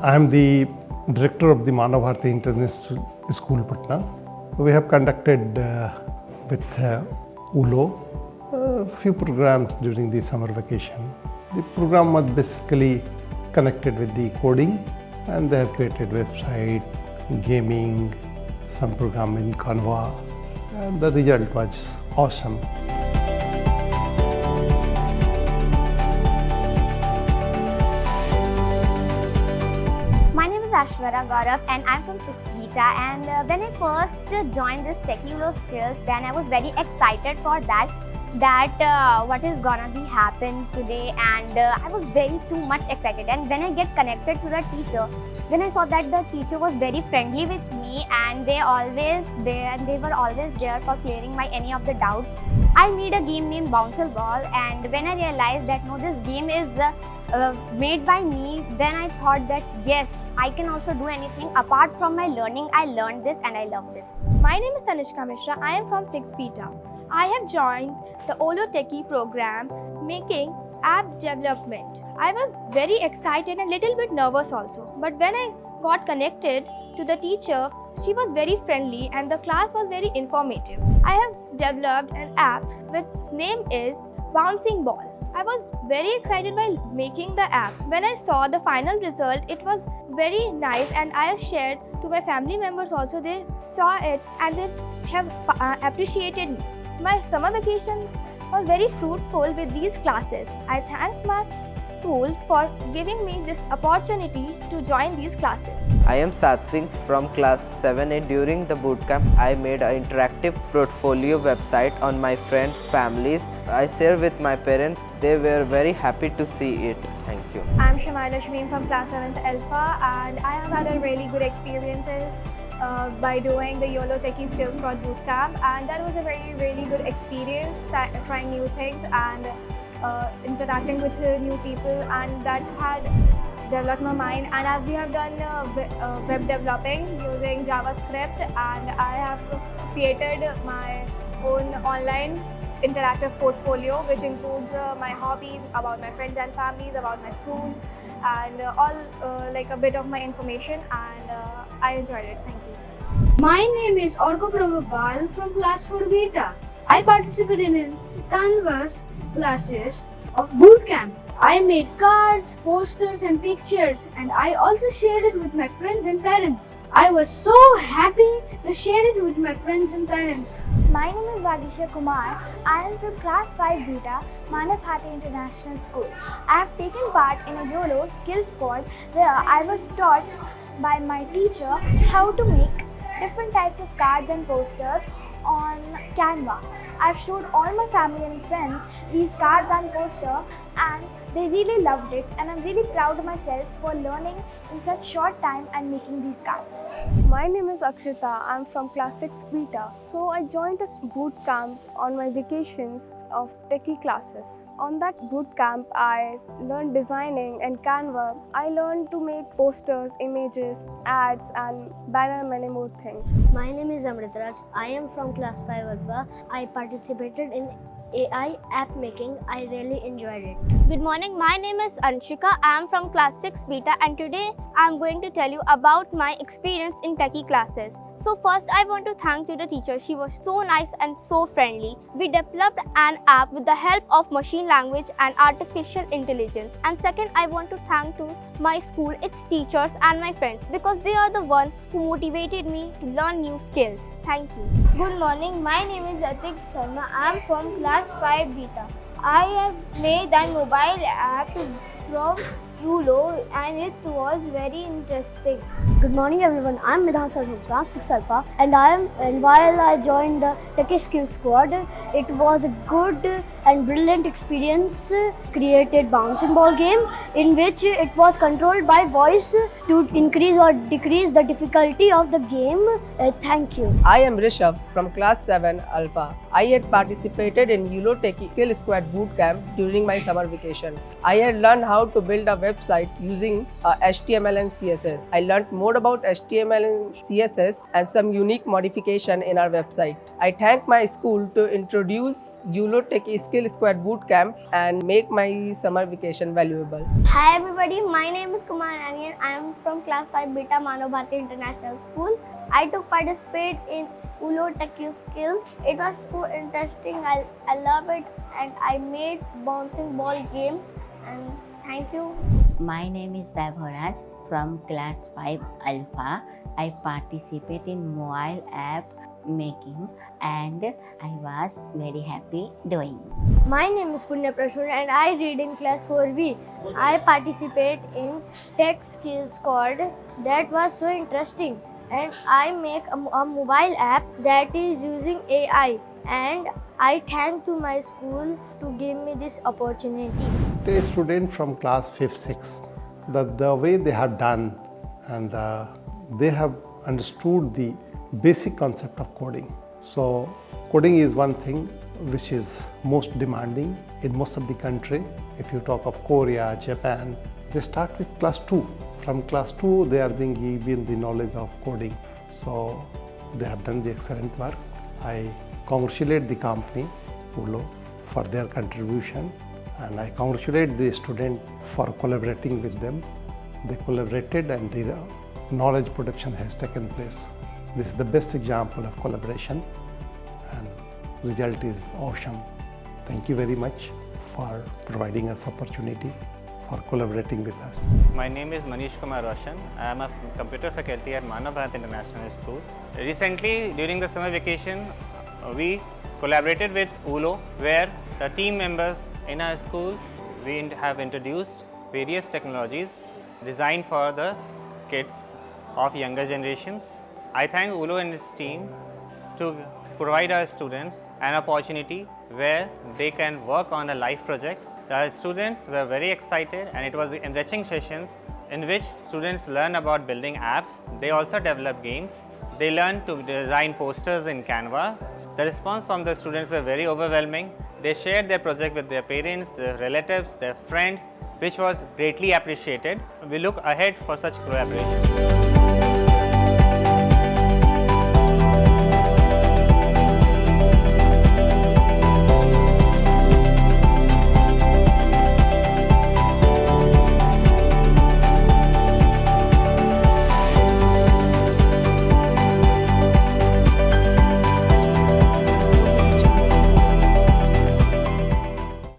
I am the director of the Manav Bharati International School, Patna. We have conducted with ULO a few programs during the summer vacation. The program was basically connected with the coding, and they have created website, gaming, some program in Canva, and the result was awesome. My name is Ashwara Gaurav and I'm from 6 Beta, and when I first joined this Techie Skills, then I was very excited for that what is gonna be happen today, and I was very too much excited. And when I get connected to the teacher, then I saw that the teacher was very friendly with me, and they were always there for clearing my any of the doubt. I made a game named Bouncer Ball, and when I realized that no, this game is made by me, then I thought that yes, I can also do anything apart from my learning. I learned this and I love this. My name is Tanishka Mishra. I am from 6 Beta. I have joined the OLO Techie program making app development. I was very excited and little bit nervous also. But when I got connected to the teacher, she was very friendly and the class was very informative. I have developed an app which name is Bouncing Ball. I was very excited by making the app. When I saw the final result, it was very nice, and I have shared to my family members also. They saw it and they have appreciated me. My summer vacation was very fruitful with these classes. I thank my school for giving me this opportunity to join these classes. I am Satvik from class 7A. During the bootcamp, I made an interactive portfolio website on my friends' families. I shared with my parents. They were very happy to see it. Thank you. I'm Shamaila Shmeen from class 7th Alpha, and I have had a really good experience by doing the YOLO Techie Skills Squad bootcamp, and that was a really good experience, trying new things and interacting with new people, and that had developed my mind. And we have done web developing using JavaScript, and I have created my own online interactive portfolio which includes my hobbies, about my friends and families, about my school, and all like a bit of my information, and I enjoyed it. Thank you. My name is Orko Prabhupal from class 4 Beta. I participated in Canvas classes of bootcamp. I made cards, posters and pictures, and I also shared it with my friends and parents. I was so happy to share it with my friends and parents. My name is Vagisha Kumar. I am from class 5 Beta, Manav Bharati International School. I have taken part in a YOLO Skills Squad where I was taught by my teacher how to make different types of cards and posters on Canva. I've showed all my family and friends these cards and posters, and they really loved it, and I'm really proud of myself for learning in such short time and making these cards. My name is Akshita. I'm from class 6 Beta. So I joined a boot camp on my vacations of techie classes. On that boot camp, I learned designing and Canva. I learned to make posters, images, ads, and banner, many more things. My name is Amritraj. I am from class 5 Alpha. I participated in AI app making. I really enjoyed it. Good morning, my name is Anshika. I am from class 6 Beta, and today I am going to tell you about my experience in techie classes. So first, I want to thank the teacher. She was so nice and so friendly. We developed an app with the help of machine language and artificial intelligence. And second, I want to thank to my school, its teachers and my friends, because they are the one who motivated me to learn new skills. Thank you. Good morning, my name is Atik Sharma. I am from class 5 Beta. I have made a mobile app from YOLO, and it was very interesting. Good morning everyone. I'm Midhan Sir from class 6 Alpha, and while I joined the Techie Skills Squad, it was a good and brilliant experience. Created bouncing ball game in which it was controlled by voice to increase or decrease the difficulty of the game. Thank you. I am Rishabh from class 7 Alpha. I had participated in YOLO Techie Skills Squad bootcamp during my summer vacation. I had learned how to build a website using HTML and CSS. I learned more about HTML and CSS and some unique modification in our website. I thank my school to introduce YOLO Techie Skills Skill Squad boot camp and make my summer vacation valuable. Hi everybody, my name is Kumar Anian. I am from class 5 Beta Manav Bharti International School. I took participate in ULO Techie Skills. It was so interesting. I love it, and I made bouncing ball game. And thank you. My name is Vaibhav from class 5 Alpha. I participate in mobile app making and I was very happy doing. My name is Punya Prashur and I read in class 4B. I participate in Tech Skills Squad. That was so interesting. And I make a mobile app that is using AI. And I thank to my school to give me this opportunity. A student from class 5th, 6th, the way they have done and they have understood the basic concept of coding. So coding is one thing which is most demanding in most of the country. If you talk of Korea, Japan, they start with class 2. From class 2 they are being given the knowledge of coding. So they have done the excellent work. I congratulate the company ULO for their contribution, and I congratulate the student for collaborating with them. They collaborated and the knowledge production has taken place. This is the best example of collaboration and result is awesome. Thank you very much for providing us opportunity for collaborating with us. My name is Manish Kumar Roshan. I am a computer faculty at Manav Bharati International School. Recently, during the summer vacation, we collaborated with ULO, where the team members in our school, we have introduced various technologies designed for the kids of younger generations. I thank ULO and its team to provide our students an opportunity where they can work on a life project. The students were very excited, and it was enriching sessions in which students learn about building apps. They also develop games. They learn to design posters in Canva. The response from the students were very overwhelming. They shared their project with their parents, their relatives, their friends, which was greatly appreciated. We look ahead for such collaboration.